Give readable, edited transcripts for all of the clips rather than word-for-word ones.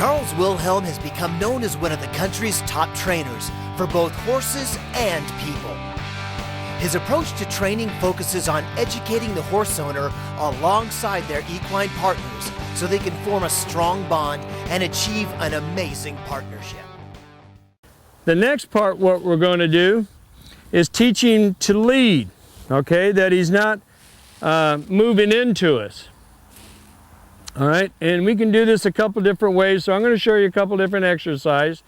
Charles Wilhelm has become known as one of the country's top trainers for both horses and people. His approach to training focuses on educating the horse owner alongside their equine partners so they can form a strong bond and achieve an amazing partnership. The next part, what we're going to do is teach him to lead, okay, that he's not moving into us. All right, and we can do this a couple different ways, so I'm going to show you a couple different exercises.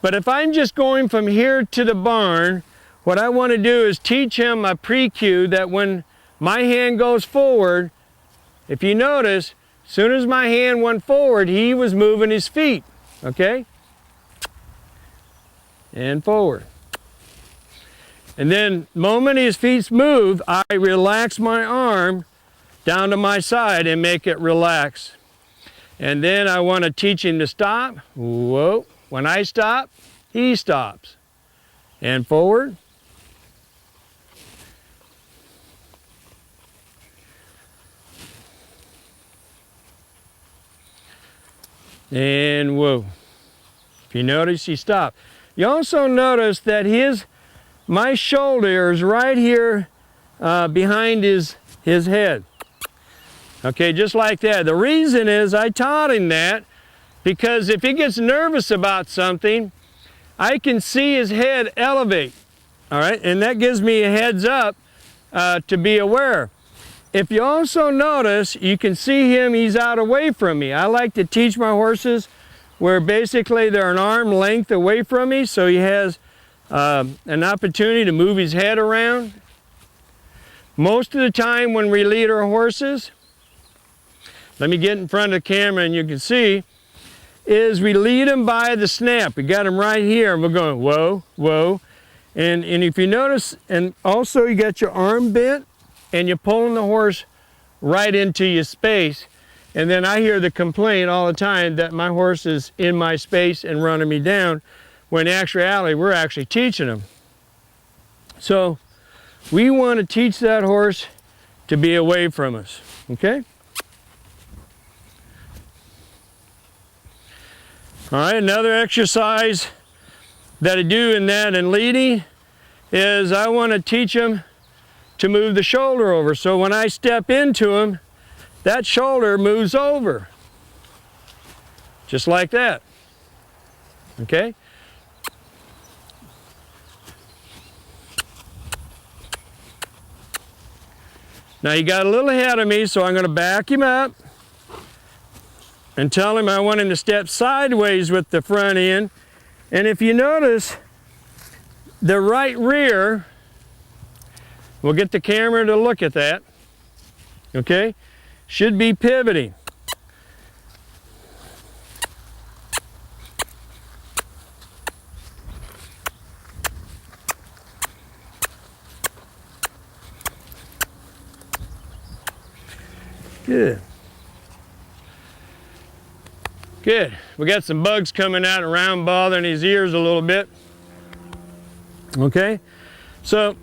But if I'm just going from here to the barn, what I want to do is teach him a pre-cue that when my hand goes forward, if you notice, as soon as my hand went forward, he was moving his feet, okay? And forward. And then the moment his feet move, I relax my arm down to my side and make it relax. And then I want to teach him to stop. Whoa. When I stop, he stops. And forward. And whoa. If you notice, he stopped. You also notice that my shoulder is right here behind his head. Okay, just like that. The reason is I taught him that because if he gets nervous about something, I can see his head elevate. All right, and that gives me a heads up to be aware. If you also notice, you can see him, he's out away from me. I like to teach my horses where basically they're an arm length away from me, so he has an opportunity to move his head around. Most of the time when we lead our horses, let me get in front of the camera and you can see, is we lead them by the snap. We got them right here and we're going whoa, whoa. And if you notice, and also you got your arm bent and you're pulling the horse right into your space. And then I hear the complaint all the time that my horse is in my space and running me down, when in actuality, we're actually teaching them. So we want to teach that horse to be away from us, okay? All right, another exercise that I do in that and leading is I want to teach him to move the shoulder over. So when I step into him, that shoulder moves over. Just like that. Okay? Now he got a little ahead of me, so I'm going to back him up and tell him I want him to step sideways with the front end. And if you notice, the right rear, we'll get the camera to look at that, okay, should be pivoting. Good. Good. We got some bugs coming out around bothering his ears a little bit. Okay, so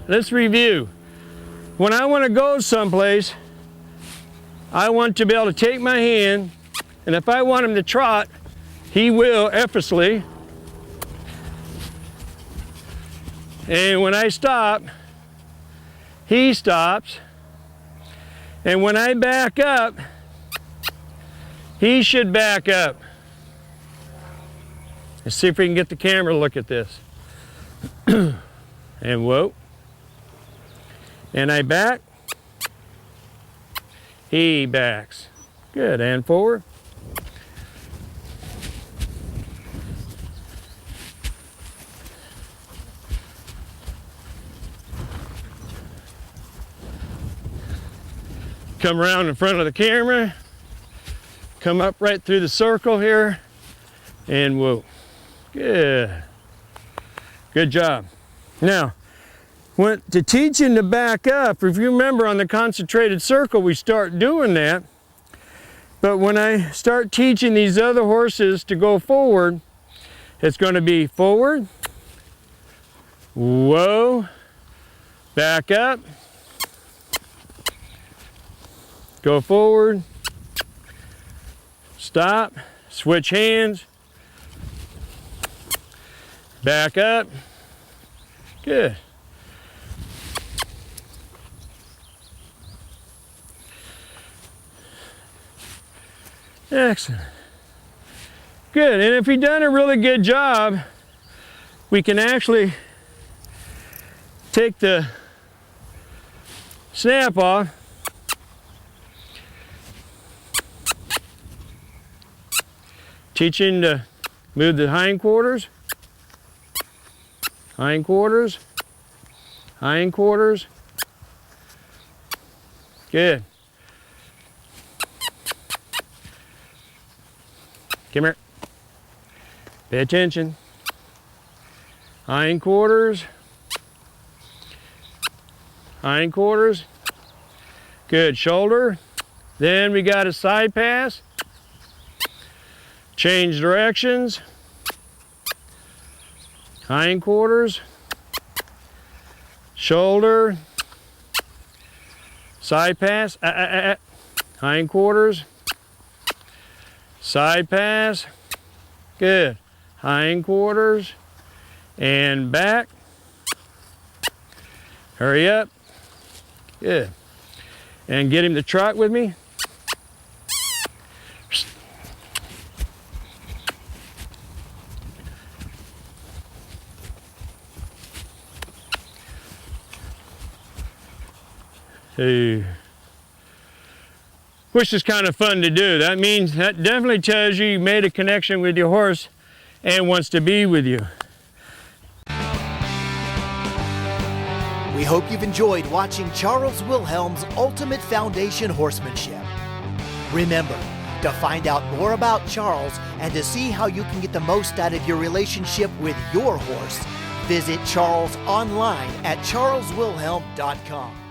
let's review. When I want to go someplace, I want to be able to take my hand, and if I want him to trot, he will effortlessly. And when I stop, he stops. And when I back up, he should back up. Let's see if we can get the camera to look at this. And whoa. And I back. He backs. Good, and forward. Come around in front of the camera. Come up right through the circle here. And whoa. Good. Good job. Now, to teach him to back up, if you remember on the concentrated circle, we start doing that. But when I start teaching these other horses to go forward, it's going to be forward, whoa, back up, go forward, stop, Switch hands. Back up. Good. Excellent. Good, and if you've done a really good job, we can actually take the snap off. Teach him to move the hindquarters, hindquarters, hindquarters. Good. Come here. Pay attention. Hindquarters. Hindquarters. Good. Shoulder. Then we got a side pass. Change directions. Hindquarters. Shoulder. Side pass. Hindquarters. Side pass. Good. Hindquarters. And back. Hurry up. Good. And get him to trot with me. Hey. Which is kind of fun to do. That means, that definitely tells you you made a connection with your horse and wants to be with you. We hope you've enjoyed watching Charles Wilhelm's Ultimate Foundation Horsemanship. Remember, to find out more about Charles and to see how you can get the most out of your relationship with your horse, visit Charles online at charleswilhelm.com.